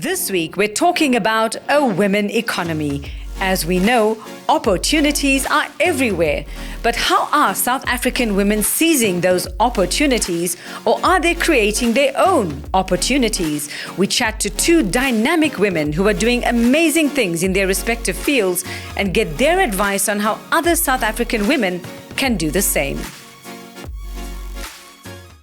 This week, we're talking about a women economy. As we know, opportunities are everywhere. But how are South African women seizing those opportunities, or are they creating their own opportunities? We chat to two dynamic women who are doing amazing things in their respective fields and get their advice on how other South African women can do the same.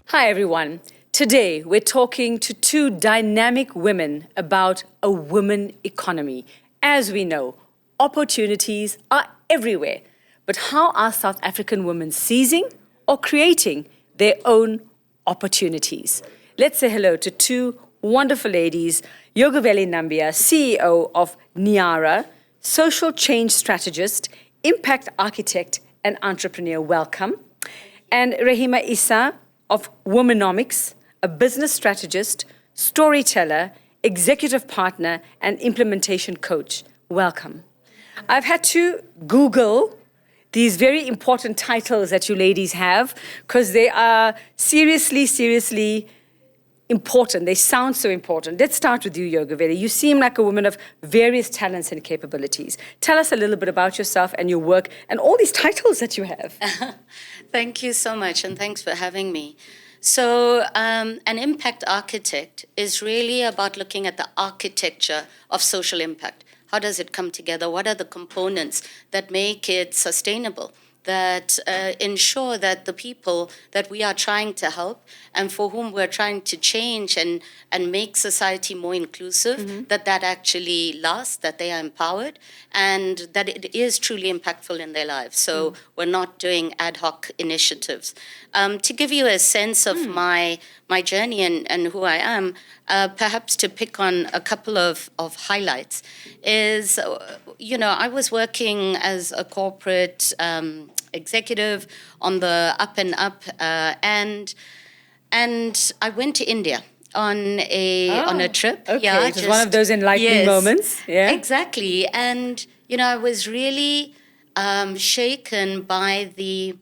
Hi, everyone. Today, we're talking to two dynamic women about a women economy. As we know, opportunities are everywhere. But how are South African women seizing or creating their own opportunities? Let's say hello to two wonderful ladies, Uveka Rangappa, CEO of Niara, social change strategist, impact architect, and entrepreneur. Welcome. And Rahima Issa of WOMANOMIC, a business strategist, storyteller, executive partner, and implementation coach. Welcome. I've had to Google these very important titles that you ladies have because they are seriously important. They sound so important. Let's start with you, Uveka. You seem like a woman of various talents and capabilities. Tell us a little bit about yourself and your work and all these titles that you have. Thank you so much, and thanks for having me. So an impact architect is really about looking at the architecture of social impact. How does it come together? What are the components that make it sustainable, that ensure that the people that we are trying to help and for whom we're trying to change and make society more inclusive, that actually lasts, that they are empowered, and that it is truly impactful in their lives. So we're not doing ad hoc initiatives. To give you a sense of my journey and who I am, perhaps to pick on a couple of highlights, is, I was working as a corporate executive on the up and up, and I went to India on a trip. Okay, yeah, it was one of those enlightening moments. Yeah, exactly. And I was really shaken by the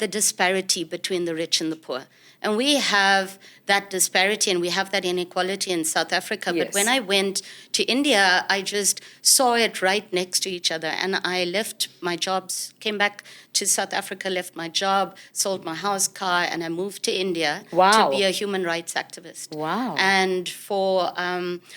disparity between the rich and the poor. And we have that disparity and we have that inequality in South Africa. Yes. But when I went to India, I just saw it right next to each other. And I left my jobs, came back to South Africa, left my job, sold my house, car, and I moved to India to be a human rights activist. Wow. And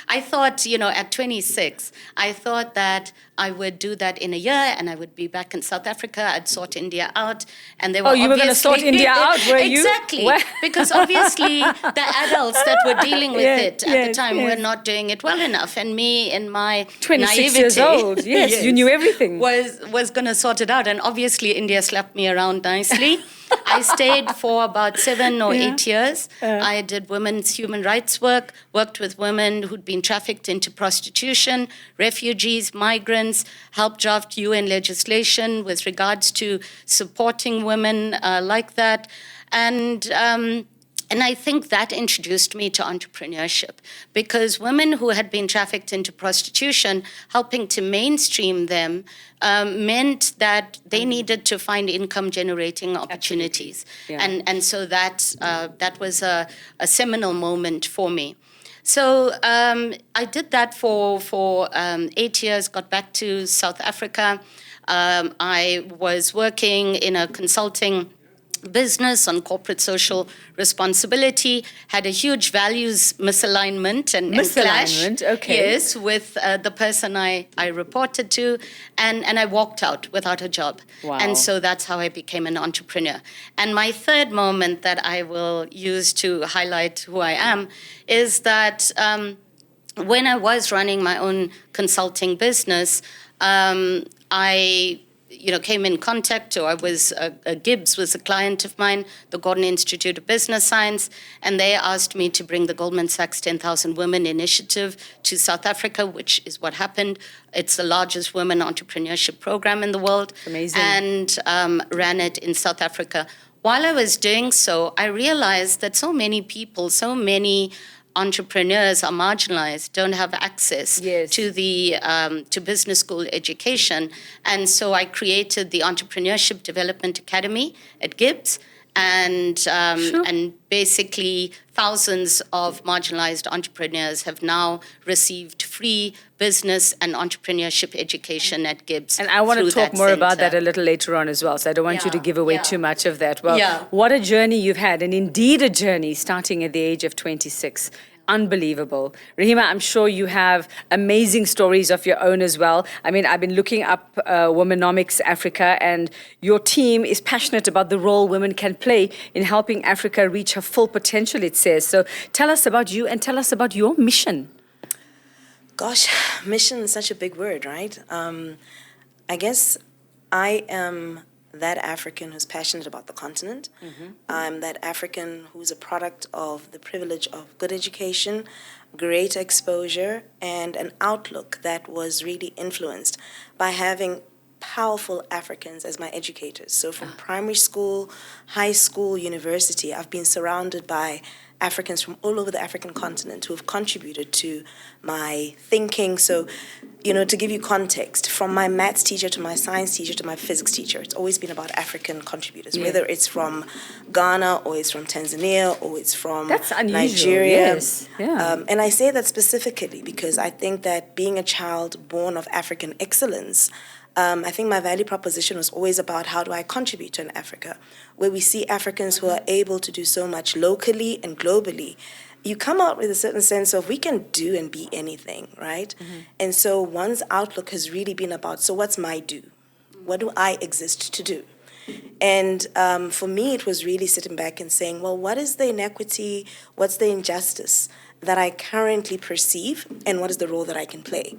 I thought, at 26, I thought that I would do that in a year and I would be back in South Africa. I'd sort India out. And they were you were going to sort India out, were you? Exactly. Because obviously the adults that were dealing with it at the time were not doing it well enough. And me, in my 26 naivety, years old, yes, you knew everything. Was going to sort it out. And obviously India slapped me around nicely. I stayed for about 7 or 8 years. I did women's human rights work, worked with women who'd been trafficked into prostitution, refugees, migrants, helped draft UN legislation with regards to supporting women like that. And I think that introduced me to entrepreneurship, because women who had been trafficked into prostitution, helping to mainstream them meant that they needed to find income-generating opportunities. Yeah. And so that was a seminal moment for me. So I did that for 8 years, got back to South Africa. I was working in a consulting business on corporate social responsibility, had a huge values misalignment and clash, yes, with the person I reported to, and I walked out without a job. Wow. And so that's how I became an entrepreneur. And my third moment that I will use to highlight who I am is that when I was running my own consulting business, I came in contact, or I was, Gibbs was a client of mine, the Gordon Institute of Business Science, and they asked me to bring the Goldman Sachs 10,000 Women Initiative to South Africa, which is what happened. It's the largest women entrepreneurship program in the world. Amazing. And ran it in South Africa. While I was doing so, I realized that so many people, so many entrepreneurs are marginalized, don't have access to the to business school education. And so I created the Entrepreneurship Development Academy at Gibbs, and basically thousands of marginalized entrepreneurs have now received free business and entrepreneurship education at Gibbs. And I want to through talk that more about center. that a little later on as well, so I don't want you to Yeah, give away yeah. too much of that. Well, Yeah. what a journey you've had, and indeed a journey starting at the age of 26. Unbelievable. Rahima, I'm sure you have amazing stories of your own as well. I mean, I've been looking up WOMANOMICS Africa, and your team is passionate about the role women can play in helping Africa reach her full potential, it says. So tell us about you and tell us about your mission. Gosh, mission is such a big word, right? I guess I am that African who's passionate about the continent. I'm that African who's a product of the privilege of good education, great exposure, and an outlook that was really influenced by having powerful Africans as my educators. So from primary school, high school, university, I've been surrounded by Africans from all over the African continent who have contributed to my thinking. So, you know, to give you context, from my maths teacher to my science teacher to my physics teacher, it's always been about African contributors, whether it's from Ghana or it's from Tanzania or it's from That's unusual, Nigeria. yes. Yeah. And I say that specifically because I think that being a child born of African excellence, I think my value proposition was always about how do I contribute to an Africa where we see Africans who are able to do so much locally and globally. You come out with a certain sense of we can do and be anything, right? And so one's outlook has really been about, so what's my do? What do I exist to do? And for me, it was really sitting back and saying, well, what is the inequity? What's the injustice that I currently perceive? And what is the role that I can play?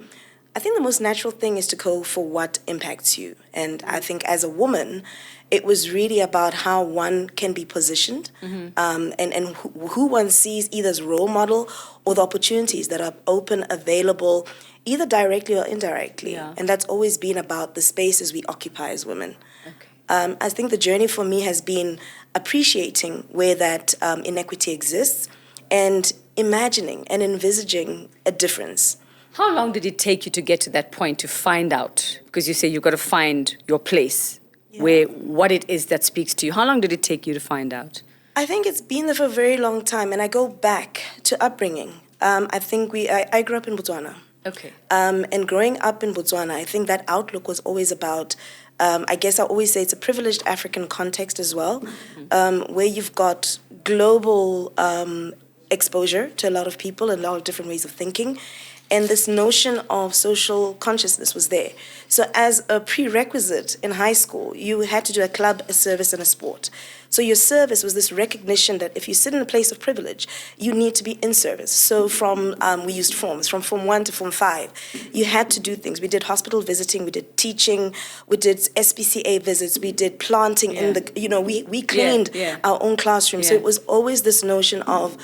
I think the most natural thing is to go for what impacts you. And I think as a woman, it was really about how one can be positioned and who one sees either as role model or the opportunities that are open, available, either directly or indirectly. Yeah. And that's always been about the spaces we occupy as women. I think the journey for me has been appreciating where that inequity exists and imagining and envisaging a difference. How long did it take you to get to that point to find out? Because you say you've got to find your place, where what it is that speaks to you. How long did it take you to find out? I think it's been there for a very long time, and I go back to upbringing. I think I grew up in Botswana. Okay. And growing up in Botswana, I think that outlook was always about, I guess I always say it's a privileged African context as well, where you've got global exposure to a lot of people, a lot of different ways of thinking. And this notion of social consciousness was there. So as a prerequisite in high school, you had to do a club, a service, and a sport. So your service was this recognition that if you sit in a place of privilege, you need to be in service. So from, we used forms, from Form 1 to Form 5, you had to do things. We did hospital visiting, we did teaching, we did SPCA visits, we did planting in the, you know, we cleaned our own classroom. So it was always this notion of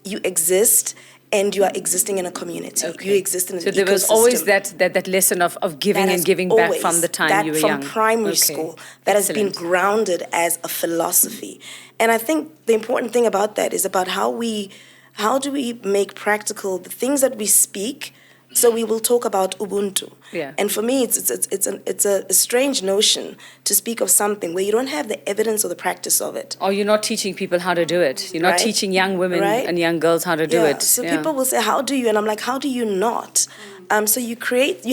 you exist and you are existing in a community. You exist in an ecosystem. So there was always that lesson of giving and giving back from the time you were young. From primary school, that has been grounded as a philosophy. And I think the important thing about that is about how do we make practical the things that we speak. So we will talk about Ubuntu. Yeah. And for me, it's a strange notion to speak of something where you don't have the evidence or the practice of it. Or you're not teaching people how to do it. You're not teaching young women and young girls how to do it. So people will say, how do you? And I'm like, how do you not? So you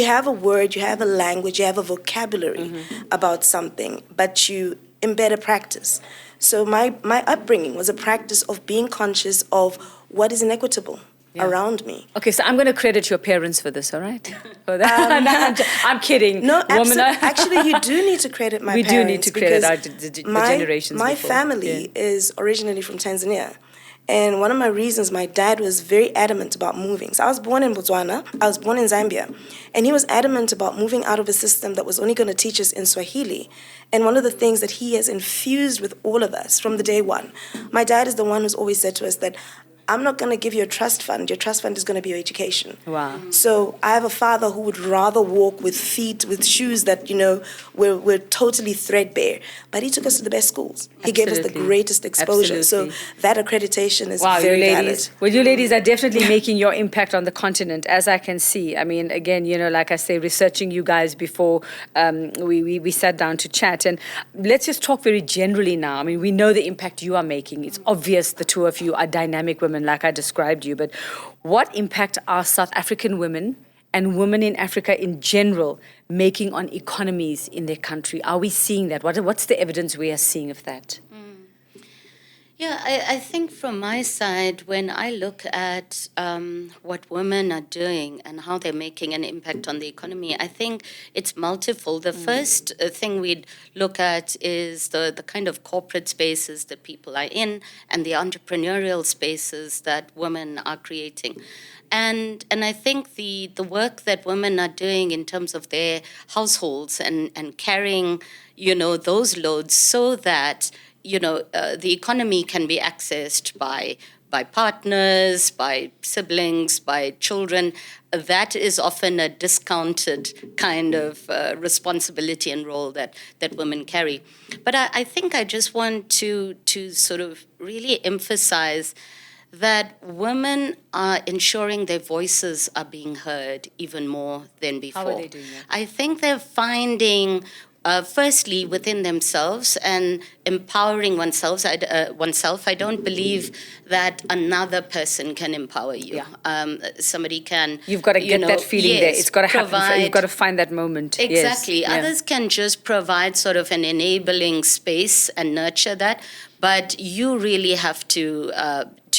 have a word, you have a language, you have a vocabulary about something, but you embed a practice. So my upbringing was a practice of being conscious of what is inequitable around me. Okay, so I'm going to credit your parents for this, all right? For that. I'm kidding. No, actually, you do need to credit my parents. We do need to credit the generations My before. family is originally from Tanzania. And one of my reasons, my dad was very adamant about moving. So I was born in Botswana, I was born in Zambia, and he was adamant about moving out of a system that was only going to teach us in Swahili. And one of the things that he has infused with all of us from the day one, my dad is the one who's always said to us that I'm not going to give you a trust fund. Your trust fund is going to be your education. Wow. So I have a father who would rather walk with feet, with shoes that, were totally threadbare. But he took us to the best schools. He gave us the Absolutely. greatest exposure. Absolutely. So that accreditation is Wow, very you ladies. valid. Well, you ladies are definitely making your impact on the continent, as I can see. I mean, again, like I say, researching you guys before we sat down to chat. And let's just talk very generally now. I mean, we know the impact you are making. It's obvious the two of you are dynamic women, like I described you. But what impact are South African women and women in Africa in general making on economies in their country? Are we seeing that? What's the evidence we are seeing of that? Yeah, I think from my side, when I look at what women are doing and how they're making an impact on the economy, I think it's multiple. The first thing we'd look at is the kind of corporate spaces that people are in and the entrepreneurial spaces that women are creating. And I think the work that women are doing in terms of their households and carrying, those loads so that the economy can be accessed by partners, by siblings, by children. That is often a discounted kind of responsibility and role that women carry. But I think I just want to sort of really emphasize that women are ensuring their voices are being heard even more than before. How are they doing that? I think they're finding firstly, within themselves and empowering oneself. I don't believe that another person can empower you. Yeah. Somebody can. You've got to get that feeling there. It's got to happen. Provide, you've got to find that moment. Exactly. Yes. Others can just provide sort of an enabling space and nurture that. But you really have to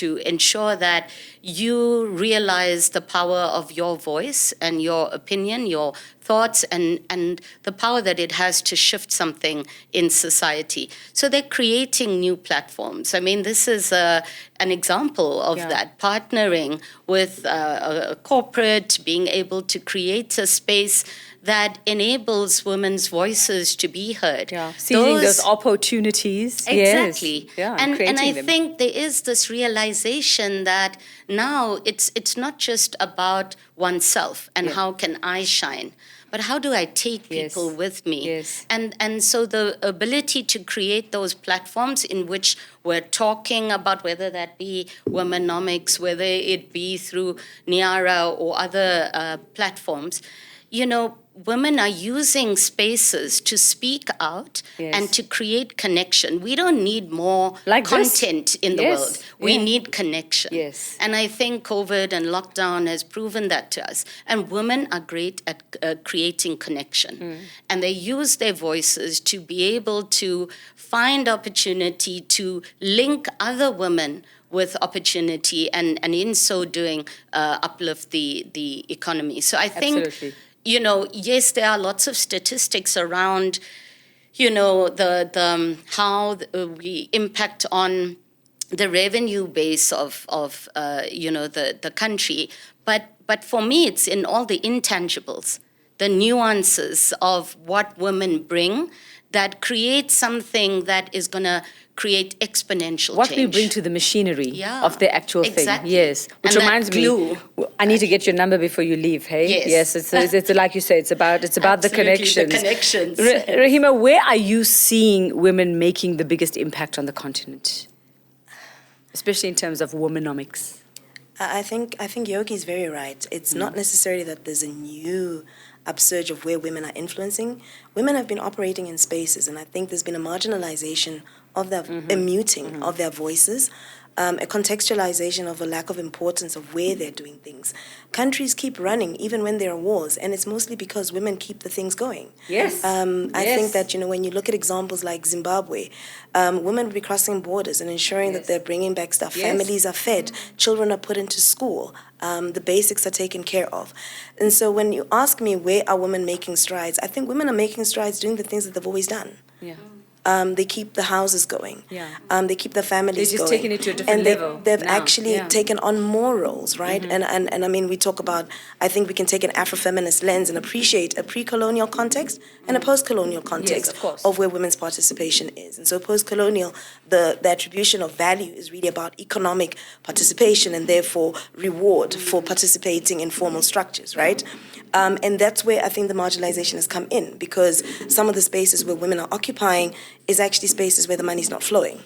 ensure that you realize the power of your voice and your opinion, your thoughts, and the power that it has to shift something in society. So they're creating new platforms. I mean, this is an example of that, partnering with a corporate, being able to create a space that enables women's voices to be heard. Yeah, seizing those opportunities. Exactly. Yes. Yeah, and I think there is this realization that now it's not just about oneself and how can I shine, but how do I take people with me? Yes. And so the ability to create those platforms in which we're talking about, whether that be womanomics, whether it be through Niara or other platforms, women are using spaces to speak out and to create connection. We don't need more content in the world. We need connection. Yes. And I think COVID and lockdown has proven that to us. And women are great at creating connection. And they use their voices to be able to find opportunity to link other women with opportunity and in so doing uplift the economy. So I think... Absolutely. Yes, there are lots of statistics around, the how we impact on the revenue base of the country. But for me, it's in all the intangibles, the nuances of what women bring that create something that is going to create exponential what change. we bring to the machinery of the actual thing. Yes. Which and reminds me, I need to get your number before you leave, hey? Yes. It's like you say, it's about the connections. The connections. Rahima, where are you seeing women making the biggest impact on the continent? Especially in terms of womanomics. I think Yogi is very right. It's not necessarily that there's a new upsurge of where women are influencing. Women have been operating in spaces, and I think there's been a marginalization of their, a muting of their voices, a contextualization of a lack of importance of where they're doing things. Countries keep running even when there are wars, and it's mostly because women keep the things going. Yes. I think that, when you look at examples like Zimbabwe, women will be crossing borders and ensuring that they're bringing back stuff. Families are fed, children are put into school, the basics are taken care of. And so when you ask me where are women making strides, I think women are making strides doing the things that they've always done. Yeah. They keep the houses going. Yeah. They keep the families They're just going. taking it to a different and level They've now. actually Yeah. taken on more roles, right? And I mean, we talk about, I think we can take an Afrofeminist lens and appreciate a pre-colonial context and a post-colonial context Yes, of course. of where women's participation is. And so post-colonial, the attribution of value is really about economic participation and therefore reward for participating in formal structures, right? And that's where I think the marginalization has come in, because some of the spaces where women are occupying is actually spaces where the money's not flowing.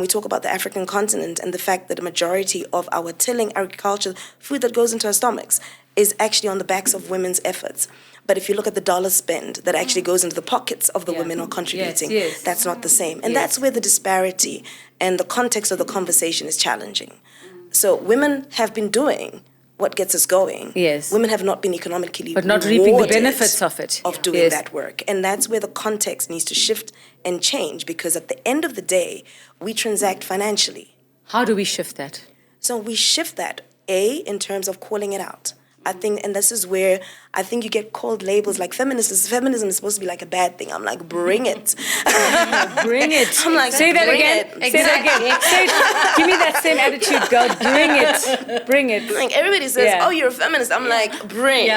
We talk about the African continent and the fact that a majority of our tilling agriculture, food that goes into our stomachs, is actually on the backs of women's efforts. But if you look at the dollar spend that actually goes into the pockets of the women who are contributing, Yes. that's not the same. And Yes. that's where the disparity and the context of the conversation is challenging. So women have been doing what gets us going. Yes. Women have not been economically But not reaping the rewarded benefits of it. of doing Yes. that work. And that's where the context needs to shift and change, because at the end of the day, we transact financially. How do we shift that? So we shift that, in terms of calling it out. I think, and this is where I think you get called labels like feminists. Feminism is supposed to be like a bad thing. I'm like, bring it. Bring it. I'm like, say that bring again. it. Say that again. Say it. Give me that same attitude, girl. Bring it. Bring it. Like everybody says, Yeah. oh, you're a feminist. I'm like, bring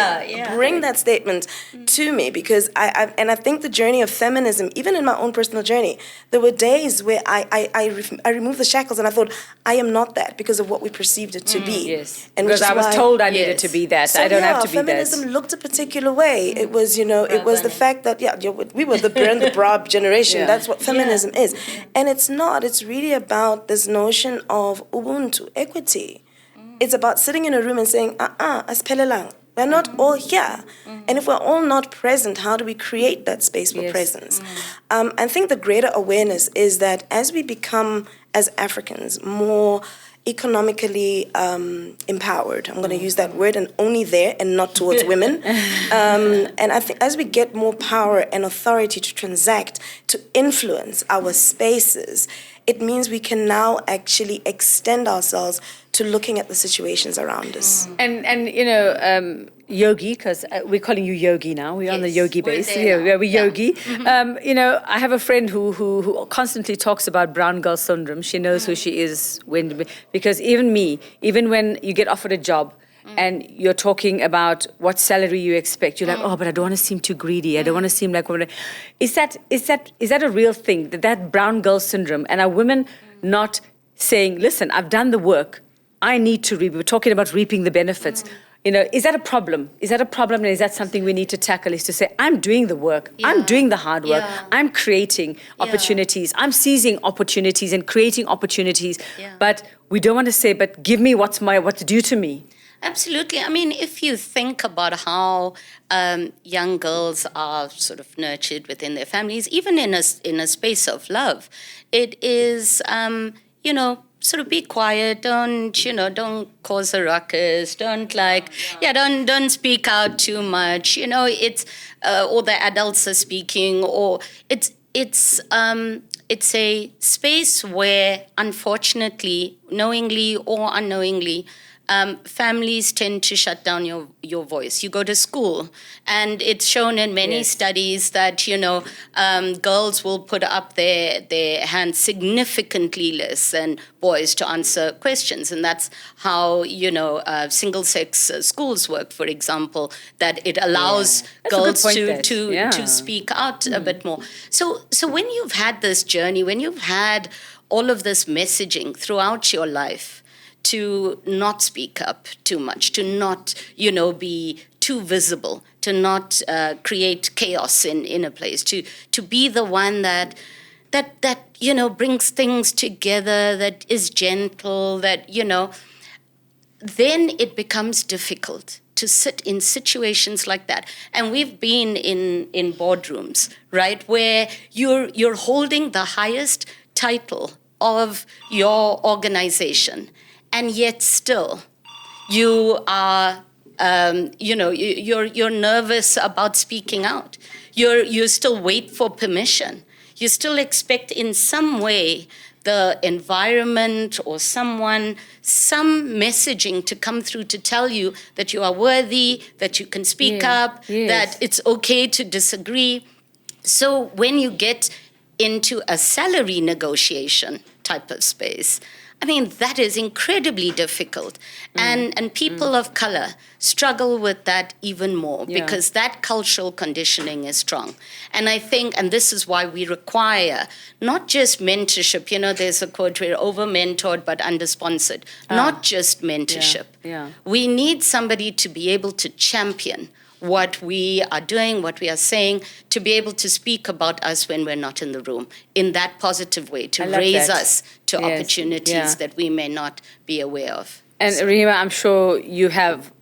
that statement to me, because I think the journey of feminism, even in my own personal journey, there were days where I removed the shackles and I thought, I am not that because of what we perceived it to be. Yes. And Because which is I was why- told I needed to be that. So I don't have to be feminism that. looked a particular way. It was, it was the fact that, we were the burn the bra generation. Yeah. That's what feminism is. And it's not. It's really about this notion of Ubuntu, equity. It's about sitting in a room and saying, asiphelelanga. We're not all here. And if we're all not present, how do we create that space for Yes. presence? I think the greater awareness is that as we become, as Africans, more economically empowered, I'm going to use that word, and only there and not towards women. And I think as we get more power and authority to transact, to influence our spaces, it means we can now actually extend ourselves to looking at the situations around us. And Yogi, because we're calling you Yogi now. We're on the Yes, Yogi we're base. there now. We're Yogi. I have a friend who constantly talks about brown girl syndrome. She knows who she is because even when you get offered a job, and you're talking about what salary you expect, you're like, oh, but I don't want to seem too greedy. I don't want to seem like woman. Is that a real thing? That brown girl syndrome, and are women not saying, listen, I've done the work. I need to reap. We're talking about reaping the benefits. Is that a problem? Is that a problem, and is that something we need to tackle? Is to say, I'm doing the work. I'm doing the hard work. Yeah. I'm creating opportunities. I'm seizing opportunities and creating opportunities. Yeah. But we don't want to say, but give me what's due to me. Absolutely. I mean, if you think about how young girls are sort of nurtured within their families, even in a space of love, it is, sort of be quiet. Don't cause a ruckus. Don't don't speak out too much. It's or the adults are speaking, or it's a space where, unfortunately, knowingly or unknowingly, families tend to shut down your voice. You go to school, and it's shown in many studies that, girls will put up their hands significantly less than boys to answer questions. And that's how, single-sex schools work, for example, that it allows girls to speak out a bit more. So when you've had this journey, when you've had all of this messaging throughout your life, to not speak up too much, to not, be too visible, to not create chaos in a place, to be the one that brings things together, that is gentle, that, then it becomes difficult to sit in situations like that. And we've been in boardrooms, right, where you're holding the highest title of your organization, and yet still you are, you're nervous about speaking out. You still wait for permission. You still expect in some way the environment or some messaging to come through to tell you that you are worthy, that you can speak up, that it's okay to disagree. So when you get into a salary negotiation type of space, I mean, that is incredibly difficult. And people of color struggle with that even more because that cultural conditioning is strong. And I think, and this is why we require not just mentorship. You know, there's a quote, we're over-mentored but under-sponsored. Not just mentorship. We need somebody to be able to champion what we are doing, what we are saying, to be able to speak about us when we're not in the room in that positive way, to raise us to opportunities that we may not be aware of. And Rahima, I'm sure you have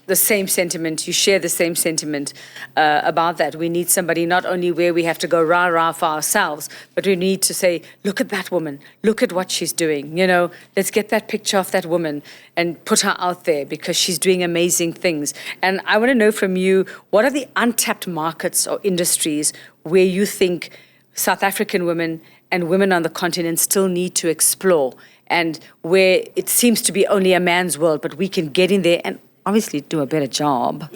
the same sentiment, you share the same sentiment about that. We need somebody not only where we have to go rah-rah for ourselves, but we need to say, look at that woman, look at what she's doing, you know, let's get that picture of that woman and put her out there because she's doing amazing things. And I want to know from you, what are the untapped markets or industries where you think South African women and women on the continent still need to explore, and where it seems to be only a man's world, but we can get in there and obviously do a better job.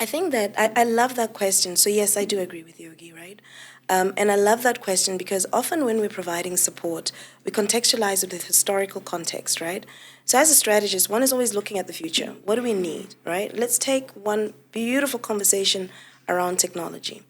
I think that I love that question. So yes, I do agree with Yogi, right? And I love that question because often when we're providing support, we contextualize it with historical context, right? So as a strategist, one is always looking at the future. What do we need, right? Let's take one beautiful conversation around technology.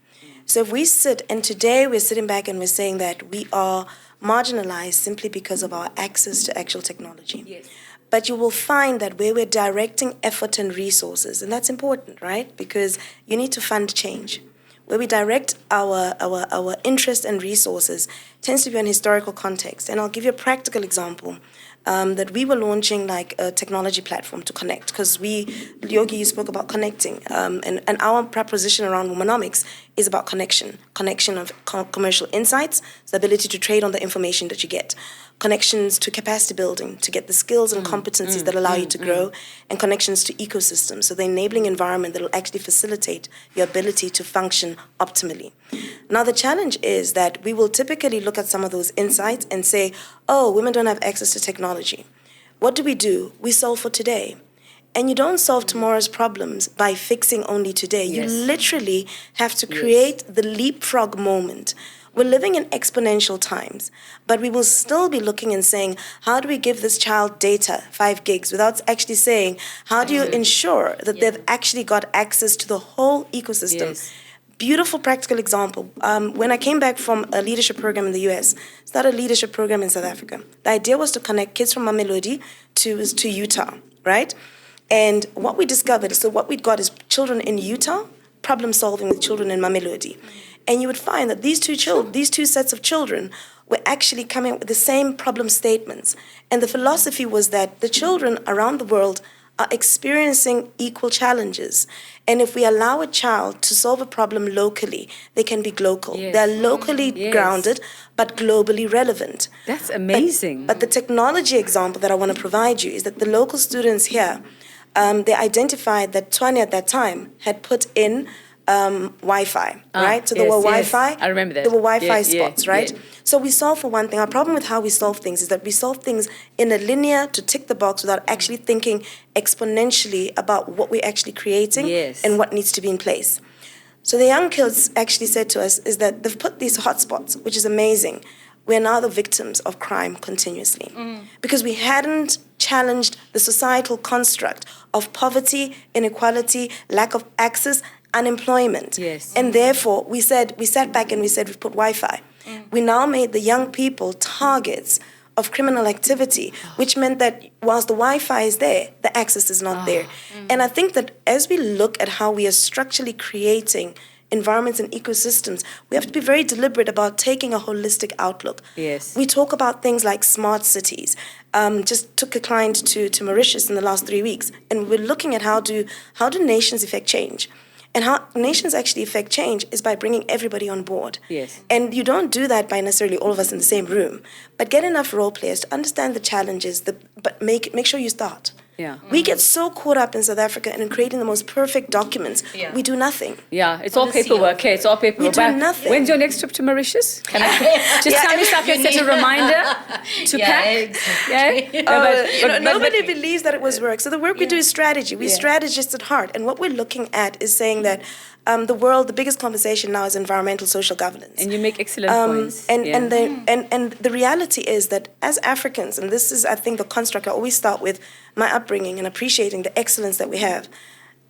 So if we sit, and today we're sitting back and we're saying that we are marginalized simply because of our access to actual technology. Yes. But you will find that where we're directing effort and resources, and that's important, right? Because you need to fund change. Where we direct our interest and resources tends to be on historical context. And I'll give you a practical example. That we were launching like a technology platform to connect, because Yogi, you spoke about connecting, and our proposition around womanomics is about connection of commercial insights, the ability to trade on the information that you get, connections to capacity building, to get the skills and competencies that allow you to grow, and connections to ecosystems, so the enabling environment that will actually facilitate your ability to function optimally. Now, the challenge is that we will typically look at some of those insights and say, oh, women don't have access to technology. What do? We solve for today. And you don't solve tomorrow's problems by fixing only today. You literally have to create the leapfrog moment. We're living in exponential times, but we will still be looking and saying, how do we give this child data, 5 gigs, without actually saying, how do you ensure that they've actually got access to the whole ecosystem? Beautiful practical example. When I came back from a leadership program in the US, started a leadership program in South Africa. The idea was to connect kids from Mamelodi to Utah, right? And what we discovered, so what we'd got is children in Utah, problem solving with children in Mamelodi. And you would find that these two sets of children were actually coming up with the same problem statements. And the philosophy was that the children around the world are experiencing equal challenges. And if we allow a child to solve a problem locally, they can be global. They're locally grounded, but globally relevant. That's amazing. But the technology example that I want to provide you is that the local students here, they identified that Tanya at that time had put in Wi-Fi, right? So there were Wi-Fi. I remember that. There were Wi-Fi spots, right? So we solve for one thing. Our problem with how we solve things is that we solve things in a linear to tick the box without actually thinking exponentially about what we're actually creating and what needs to be in place. So the young kids actually said to us is that they've put these hotspots, which is amazing. We're now the victims of crime continuously because we hadn't challenged the societal construct of poverty, inequality, lack of access, unemployment. And therefore, we sat back and we said, we've put Wi-Fi. We now made the young people targets of criminal activity, which meant that whilst the Wi-Fi is there, the access is not there. And I think that as we look at how we are structurally creating environments and ecosystems, we have to be very deliberate about taking a holistic outlook. We talk about things like smart cities. Just took a client to Mauritius in the last 3 weeks, and we're looking at how do nations effect change. And how nations actually affect change is by bringing everybody on board. And you don't do that by necessarily all of us in the same room, but get enough role players to understand the challenges, but make sure you start. We get so caught up in South Africa and in creating the most perfect documents. We do nothing. It's all paperwork. It's all paperwork. We do nothing. When's your next trip to Mauritius? Can I just tell me something, set a reminder to pack? Nobody believes that it was work. So the work we do is strategy. We're strategists at heart. And what we're looking at is saying that the biggest conversation now is environmental social governance. And you make excellent points. And the reality is that as Africans, and this is, I think, the construct I always start with my upbringing and appreciating the excellence that we have.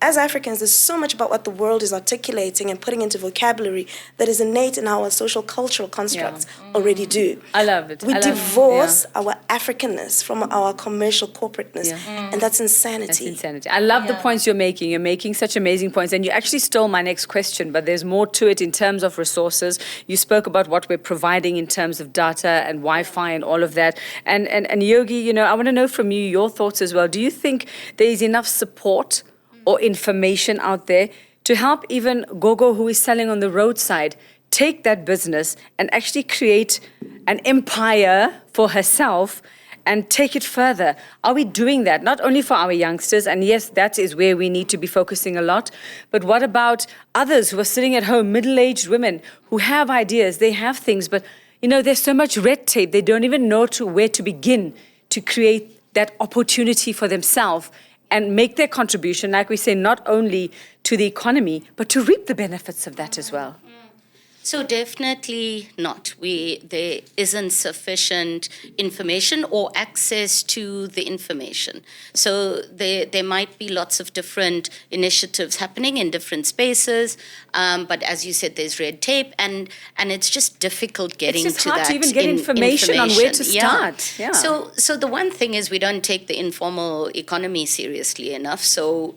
As Africans, there's so much about what the world is articulating and putting into vocabulary that is innate in our social cultural constructs already do. I love it. We divorce our Africanness from our commercial corporateness, and that's insanity. That's insanity. I love the points you're making. You're making such amazing points. And you actually stole my next question, but there's more to it in terms of resources. You spoke about what we're providing in terms of data and Wi-Fi and all of that. And Yogi, you know, I want to know from you your thoughts as well. Do you think there is enough support or information out there to help even Gogo, who is selling on the roadside, take that business and actually create an empire for herself and take it further? Are we doing that? Not only for our youngsters, and yes, that is where we need to be focusing a lot, but what about others who are sitting at home, middle-aged women who have ideas, they have things, but you know, there's so much red tape, they don't even know where to begin to create that opportunity for themselves and make their contribution, like we say, not only to the economy, but to reap the benefits of that as well. So definitely not. There isn't sufficient information or access to the information. So there might be lots of different initiatives happening in different spaces, but as you said, there's red tape, and it's just difficult getting to that. It's just hard to even get information on where to start. Yeah. So the one thing is we don't take the informal economy seriously enough. So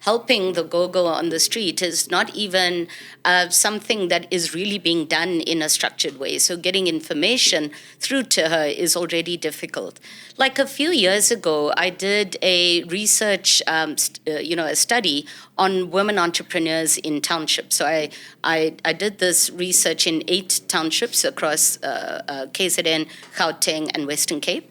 helping the go-go on the street is not even something that is really being done in a structured way. So getting information through to her is already difficult. Like a few years ago, I did a research, a study on women entrepreneurs in townships. So I did this research in 8 townships across KZN, Gauteng, and Western Cape.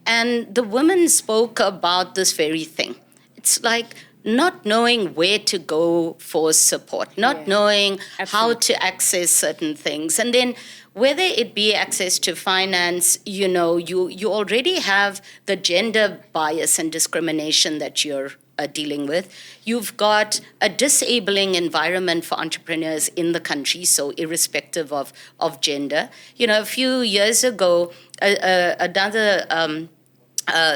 And the women spoke about this very thing. It's like not knowing where to go for support, not knowing how to access certain things. And then whether it be access to finance, you know, you already have the gender bias and discrimination that you're dealing with. You've got a disabling environment for entrepreneurs in the country, so irrespective of gender. You know, a few years ago, another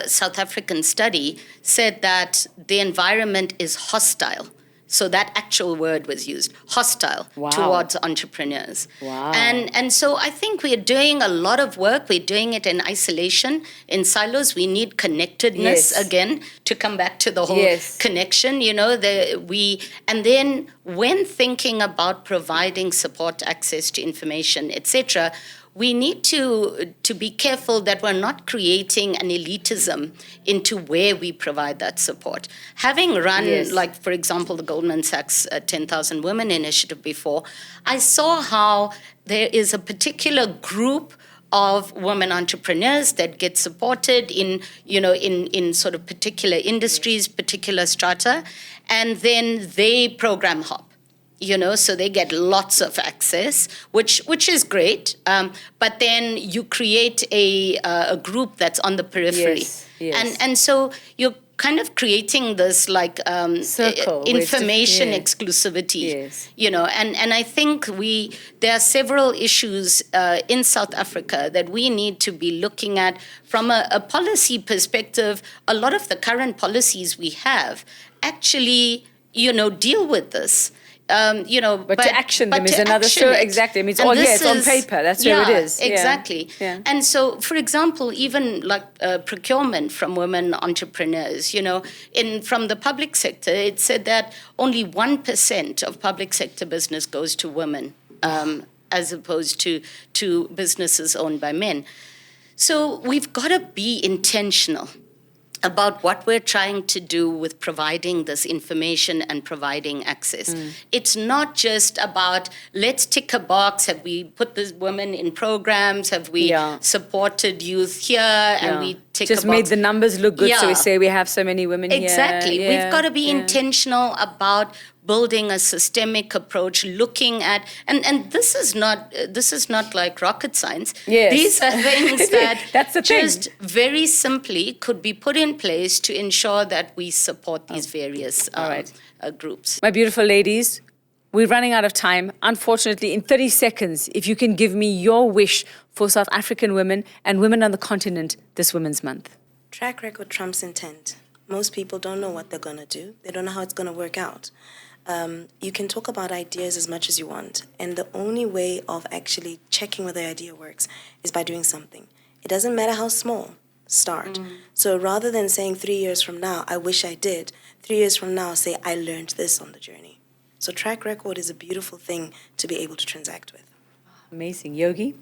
South African study said that the environment is hostile. So that actual word was used, hostile towards entrepreneurs. Wow. And so I think we are doing a lot of work. We're doing it in isolation, in silos. We need connectedness again to come back to the whole connection. You know, and then when thinking about providing support, access to information, etc., we need to be careful that we're not creating an elitism into where we provide that support. Having run, like, for example, the Goldman Sachs 10,000 Women Initiative before, I saw how there is a particular group of women entrepreneurs that get supported in sort of particular industries, particular strata, and then they program hop. You know, so they get lots of access, which is great. But then you create a group that's on the periphery, and so you're kind of creating this like information exclusivity. You know, and I think there are several issues in South Africa that we need to be looking at from a policy perspective. A lot of the current policies we have actually, you know, deal with this. But to action them is another story. Exactly. I mean, it's on paper. That's where it is. Exactly. Yeah. And so, for example, even like procurement from women entrepreneurs, you know, from the public sector, it said that only 1% of public sector business goes to women, as opposed to businesses owned by men. So we've got to be intentional about what we're trying to do with providing this information and providing access. It's not just about, let's tick a box, have we put the women in programs, have we supported youth here, and we tick just a box. Made the numbers look good, so we say we have so many women exactly. here. We've got to be intentional about building a systemic approach, looking at, and this is not like rocket science. Yes. These are things that That's the just thing. very simply could be put in place to ensure that we support these various groups. My beautiful ladies, we're running out of time. Unfortunately, in 30 seconds, if you can give me your wish for South African women and women on the continent this Women's Month. Track record trumps intent. Most people don't know what they're going to do. They don't know how it's going to work out. You can talk about ideas as much as you want, and the only way of actually checking whether the idea works is by doing something. It doesn't matter how small, start. So rather than saying 3 years from now, I wish I did, 3 years from now, say, I learned this on the journey. So track record is a beautiful thing to be able to transact with. Amazing. Yogi?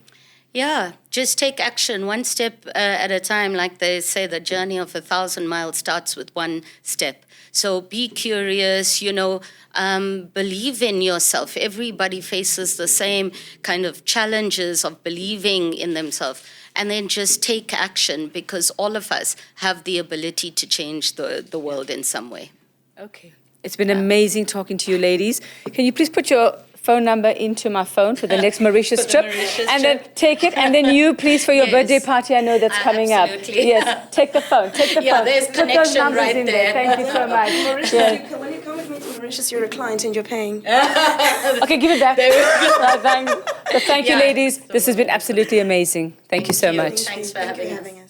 Yeah, just take action one step at a time. Like they say, the journey of 1,000 miles starts with one step. So be curious, believe in yourself. Everybody faces the same kind of challenges of believing in themselves. And then just take action, because all of us have the ability to change the world in some way. Okay. It's been amazing talking to you, ladies. Can you please put your phone number into my phone for the next Mauritius trip? Then take it, and then you, please, for your birthday party, I know that's coming absolutely. up. Yes, take the phone, take the phone. Yeah, there's put those connection numbers right in there. Thank you so much. Mauritius, when you come with me to Mauritius, you're a client and you're paying. Okay, give it back. Thank you, ladies. This has been absolutely amazing. Thank you so much. Thanks for having us.